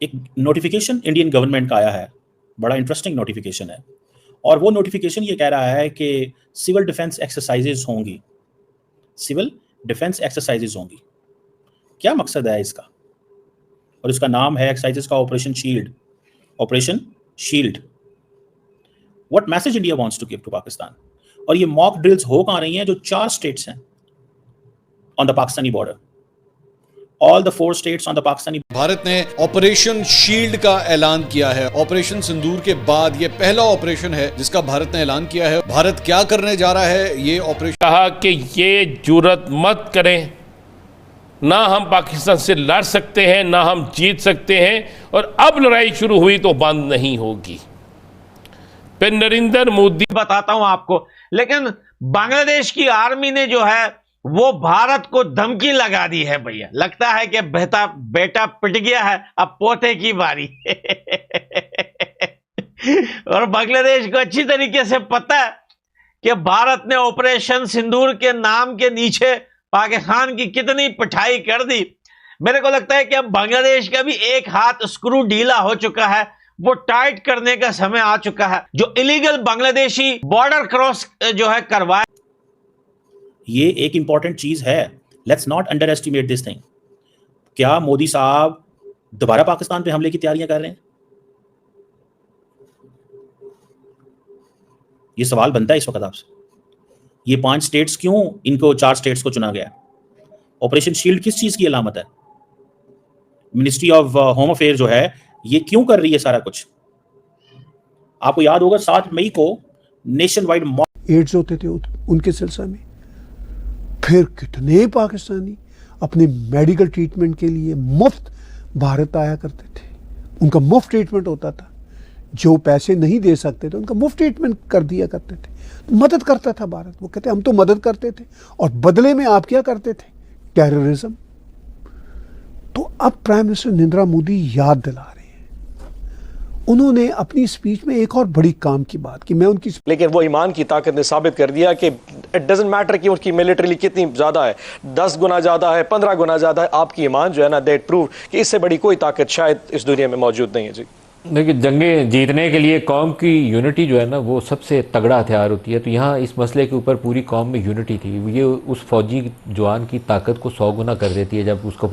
एक notification Indian government का आया है, बड़ा इंटरेस्टिंग नोटिफिकेशन है, और वो नोटिफिकेशन ये कह रहा है कि सिविल डिफेंस एक्सरसाइजेज होंगी, सिविल डिफेंस एक्सरसाइजेज होंगी। क्या मकसद है इसका? और इसका नाम है एक्सरसाइजेज का operation shield. Operation shield. What message India wants to give to Pakistan? और ये मॉक ड्रिल्स हो कहाँ रही हैं? जो 4 स्टेट्स हैं on the Pakistani border, all the 4 states on the Pakistani. Bharat ने ऑपरेशन शील्ड का ऐलान किया है। ऑपरेशन सिंदूर के बाद ये पहला ऑपरेशन है जिसका भारत ने ऐलान किया है। भारत क्या करने जा रहा है ये ऑपरेशन? कहा कि ये जुर्रत मत करें, ना हम पाकिस्तान से लड़ सकते हैं, ना हम जीत सकते हैं, और अब लड़ाई शुरू हुई तो बंद नहीं होगी। फिर नरेंद्र मोदी बताता हूं आपको, लेकिन बांग्लादेश की आर्मी ने जो है वो भारत को धमकी लगा दी है। भैया लगता है कि बेटा पिट गया है, अब पोते की बारी। और बांग्लादेश को अच्छी तरीके से पता है कि भारत ने ऑपरेशन सिंदूर के नाम के नीचे पाकिस्तान की कितनी पिटाई कर दी। मेरे को लगता है कि अब बांग्लादेश का भी एक हाथ स्क्रू ढीला हो चुका है, वो टाइट करने का समय आ चुका है। जो इलीगल बांग्लादेशी बॉर्डर क्रॉस जो है करवाए, ये एक इंपॉर्टेंट चीज है, let's not under estimate this thing. क्या मोदी साहब दोबारा पाकिस्तान पे हमले की तैयारियां कर रहे हैं? ये सवाल बनता है इस वक्त आपसे। ये 5 स्टेट्स क्यों, इनको 4 स्टेट्स को चुना गया? ऑपरेशन शील्ड किस चीज की अलामत है? मिनिस्ट्री ऑफ होम अफेयर जो है ये क्यों कर रही है सारा कुछ? आपको याद होगा 7 मई को नेशन वाइड एड्स होते थे उनके सिलसिले में, फिर कितने पाकिस्तानी अपने मेडिकल ट्रीटमेंट के लिए मुफ्त भारत आया करते थे। उनका मुफ्त ट्रीटमेंट होता था, जो पैसे नहीं दे सकते थे उनका मुफ्त ट्रीटमेंट कर दिया करते थे, तो मदद करता था भारत। वो कहते हम तो मदद करते थे और बदले में आप क्या करते थे? टेररिज्म। तो अब प्राइम मिनिस्टर नरेंद्र मोदी याद दिला रहे हैं। उन्होंने अपनी स्पीच में एक और बड़ी काम की बात की, मैं उनकी, लेकिन वो ईमान की ताकत ने साबित कर दिया कि इट डजंट मैटर कि उसकी मिलिट्री कितनी ज्यादा है, 10 गुना ज्यादा है, 15 गुना ज्यादा है, आपकी ईमान जो है ना, दैट प्रूव कि इससे बड़ी कोई ताकत शायद इस दुनिया में मौजूद नहीं है। जी देखिए, जंगें जीतने के लिए कौम की यूनिटी जो है ना वो सबसे तगड़ा हथियार होती है। तो यहाँ इस मसले के ऊपर पूरी कौम में यूनिटी थी। ये उस फौजी जवान की ताकत को 100 गुना कर देती है जब उसको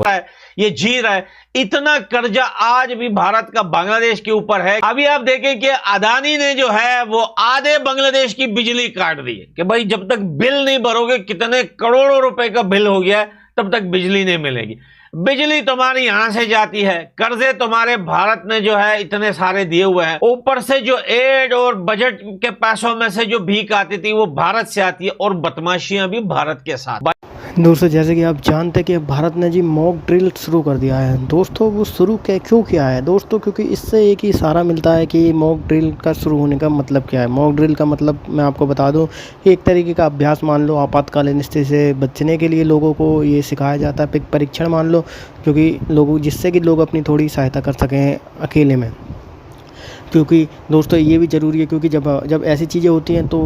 ये जी रहा है। इतना कर्जा आज भी भारत का बांग्लादेश के ऊपर है। अभी आप देखें कि अदानी ने जो है वो आधे बांग्लादेश की बिजली काट दी है कि भाई जब तक बिल नहीं भरोगे, कितने करोड़ों रुपए का बिल हो गया है, तब तक बिजली नहीं मिलेगी। बिजली तुम्हारी यहां से जाती है, कर्जे तुम्हारे भारत ने जो है इतने सारे दिए हुए हैं, ऊपर से जो एड और बजट के पैसों में से जो भीख आती थी वो भारत से आती है, और बदमाशियां भी भारत के साथ। दोस्तों जैसे कि आप जानते हैं कि भारत ने जी मॉक ड्रिल शुरू कर दिया है। दोस्तों वो शुरू क्यों किया है दोस्तों? क्योंकि इससे एक ही सहारा मिलता है कि मॉक ड्रिल का शुरू होने का मतलब क्या है। मॉक ड्रिल का मतलब मैं आपको बता दूं कि एक तरीके का अभ्यास मान लो, आपातकालीन स्थिति से बचने के लिए लोगों को ये सिखाया जाता है। परीक्षण मान लो, क्योंकि लोगों जिससे कि लोग अपनी थोड़ी सहायता कर सकें अकेले में। क्योंकि दोस्तों ये भी ज़रूरी है, क्योंकि जब ऐसी चीज़ें होती हैं तो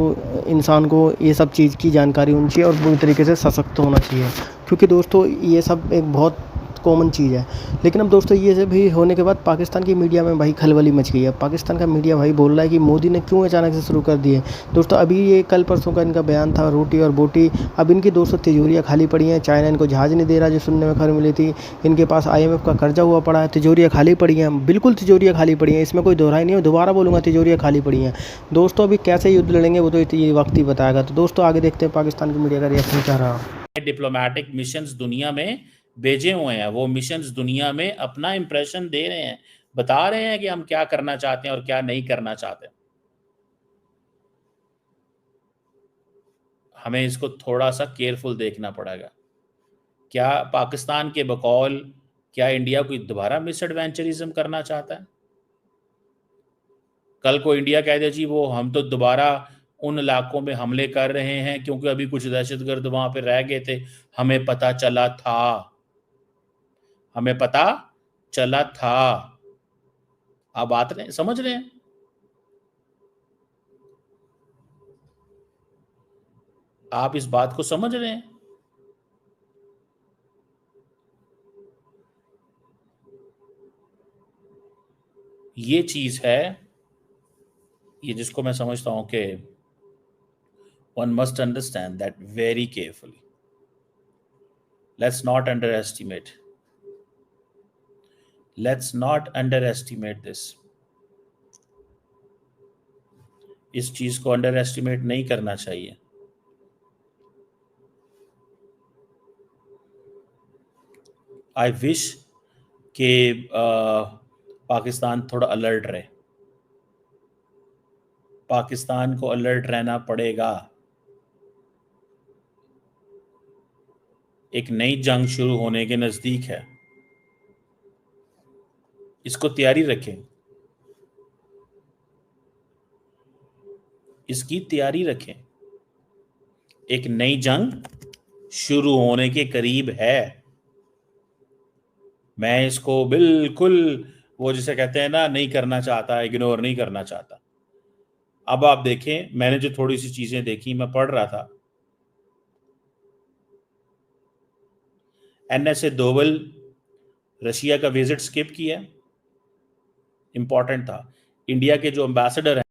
इंसान को ये सब चीज़ की जानकारी होनी चाहिए और पूरी तरीके से सशक्त होना चाहिए। क्योंकि दोस्तों ये सब एक बहुत कॉमन चीज़ है। लेकिन अब दोस्तों ये सब भी होने के बाद पाकिस्तान की मीडिया में भाई खलबली मच गई है। पाकिस्तान का मीडिया भाई बोल रहा है कि मोदी ने क्यों अचानक से शुरू कर दिए। दोस्तों अभी ये कल परसों का इनका बयान था, रोटी और बोटी। अब इनकी दोस्तों तिजोरियाँ खाली पड़ी हैं। चाइना इनको जहाज़ नहीं दे रहा, जो सुनने में खबर मिली थी। इनके पास IMF का कर्जा हुआ पड़ा है, तिजोरियाँ खाली पड़ी हैं, बिल्कुल तिजोरियाँ खाली पड़ी हैं, इसमें कोई दोहराई नहीं है। दोबारा बोलूँगा, तिजोरियाँ खाली पड़ी हैं। दोस्तों अभी कैसे युद्ध लड़ेंगे वो तो ये वक्त ही बताएगा। तो दोस्तों आगे देखते हैं पाकिस्तान की मीडिया का रिएक्शन क्या रहा। डिप्लोमेटिक मिशंस दुनिया में भेजे हुए हैं, वो मिशंस दुनिया में अपना इंप्रेशन दे रहे हैं, बता रहे हैं कि हम क्या करना चाहते हैं और क्या नहीं करना चाहते। हमें इसको थोड़ा सा केयरफुल देखना पड़ेगा। क्या पाकिस्तान के बकौल क्या इंडिया कोई दोबारा मिस एडवेंचरिज्म करना चाहता है? कल को इंडिया कह दे जी वो हम तो दोबारा उन इलाकों में हमले कर रहे हैं क्योंकि अभी कुछ दहशतगर्द वहां पे रह गए थे, हमें पता चला था, हमें पता चला था। आप बात रहे समझ रहे हैं? आप इस बात को समझ रहे हैं? ये चीज़ है, ये जिसको मैं समझता हूँ कि one must understand that very carefully. Let's not underestimate. Let's not underestimate this. इस चीज को अंडर एस्टिमेट नहीं करना चाहिए। आई विश कि पाकिस्तान थोड़ा अलर्ट रहे। पाकिस्तान को अलर्ट रहना पड़ेगा। एक नई जंग शुरू होने के नजदीक है, इसको तैयारी रखें, इसकी तैयारी रखें। एक नई जंग शुरू होने के करीब है। मैं इसको बिल्कुल वो जिसे कहते हैं ना नहीं करना चाहता, इग्नोर नहीं करना चाहता। अब आप देखें, मैंने जो थोड़ी सी चीजें देखी, मैं पढ़ रहा था, NSA दोवल रशिया का विजिट स्किप किया, इंपॉर्टेंट था। इंडिया के जो एम्बेसडर हैं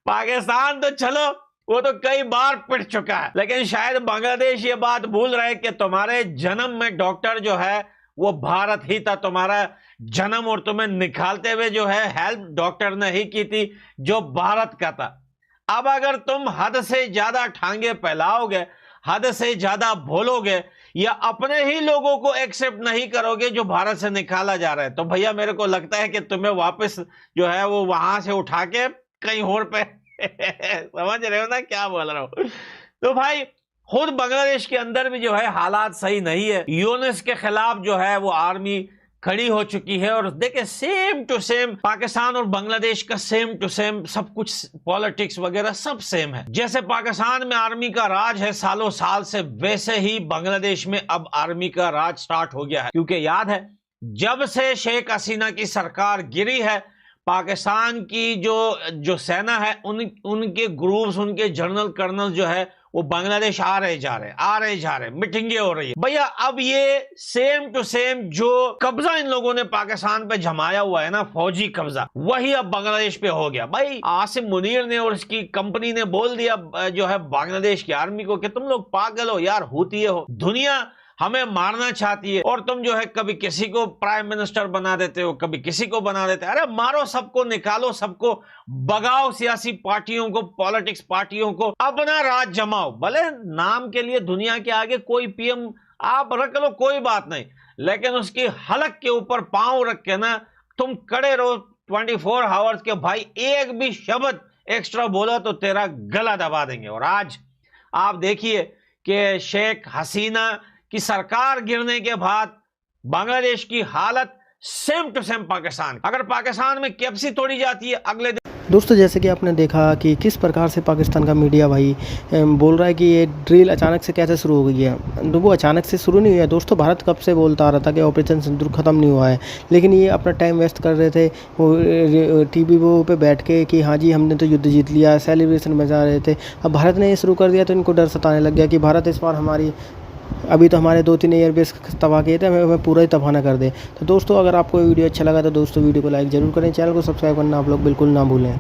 पाकिस्तान तो चलो वो तो कई बार पिट चुका है, लेकिन शायद बांग्लादेश ये बात भूल रहे कि तुम्हारे जन्म में डॉक्टर जो है वो भारत ही था। तुम्हारा जन्म और तुम्हें निकालते हुए जो है हेल्प डॉक्टर ने ही की थी जो भारत का था। अब अगर तुम हद से ज्यादा ठांगे फैलाओगे, हद से ज्यादा बोलोगे या अपने ही लोगों को एक्सेप्ट नहीं करोगे जो भारत से निकाला जा रहा है, तो भैया मेरे को लगता है कि तुम्हें वापस जो है वो वहां से उठा के कहीं और पे समझ रहे हो ना क्या बोल रहा हूं। तो भाई खुद बांग्लादेश के अंदर भी जो है हालात सही नहीं है। यूनुस के खिलाफ जो है वो आर्मी खड़ी हो चुकी है और देखे सेम टू सेम पाकिस्तान और बांग्लादेश का सेम टू सेम सब कुछ, पॉलिटिक्स वगैरह सब सेम है। जैसे पाकिस्तान में आर्मी का राज है सालों साल से, वैसे ही बांग्लादेश में अब आर्मी का राज स्टार्ट हो गया है। क्योंकि याद है जब से शेख हसीना की सरकार गिरी है, पाकिस्तान की जो सेना है उनके ग्रुप्स, उनके जनरल कर्नल जो है वो बांग्लादेश आ रहे जा रहे, मीटिंगें हो रही है। भैया अब ये सेम टू सेम जो कब्जा इन लोगों ने पाकिस्तान पे जमाया हुआ है ना, फौजी कब्जा, वही अब बांग्लादेश पे हो गया। भाई आसिम मुनीर ने और उसकी कंपनी ने बोल दिया जो है बांग्लादेश की आर्मी को कि तुम लोग पागल हो यार, हुतिये हो, दुनिया हमें मारना चाहती है और तुम जो है कभी किसी को प्राइम मिनिस्टर बना देते हो, कभी किसी को बना देते हो। अरे मारो सबको, निकालो सबको, भगाओ सियासी पार्टियों को, पॉलिटिक्स पार्टियों को, अपना राज जमाओ। भले नाम के लिए दुनिया के आगे कोई पीएम आप रख लो, कोई बात नहीं, लेकिन उसकी हलक के ऊपर पांव रख के ना तुम खड़े रहो 24 आवर्स के। भाई एक भी शब्द एक्स्ट्रा बोला तो तेरा गला दबा देंगे। और आज आप देखिए कि शेख हसीना की सरकार गिरने के बाद बांग्लादेश की हालत सेम टू सेम पाकिस्तान। अगर पाकिस्तान में कैप्सी तोड़ी जाती है अगले दोस्तों जैसे कि आपने देखा कि किस प्रकार से पाकिस्तान का मीडिया भाई बोल रहा है कि ये ड्रिल अचानक से कैसे शुरू हो गई है। तो वो अचानक से शुरू नहीं हुआ। दोस्तों भारत कब से बोलता आ रहा था कि ऑपरेशन सिंदूर ख़त्म नहीं हुआ है, लेकिन ये अपना टाइम वेस्ट कर रहे थे वो टीवी वो पे बैठ के कि हाँ जी हमने तो युद्ध जीत लिया, सेलिब्रेशन में जा रहे थे। अब भारत ने ये शुरू कर दिया तो इनको डर सताने लग गया कि भारत इस बार हमारी, अभी तो हमारे 2-3 एयरबेस तबाह किए थे, हमें पूरा ही तबाह ना कर दे। तो दोस्तों अगर आपको वीडियो अच्छा लगा तो दोस्तों वीडियो को लाइक ज़रूर करें, चैनल को सब्सक्राइब करना आप लोग बिल्कुल ना भूलें।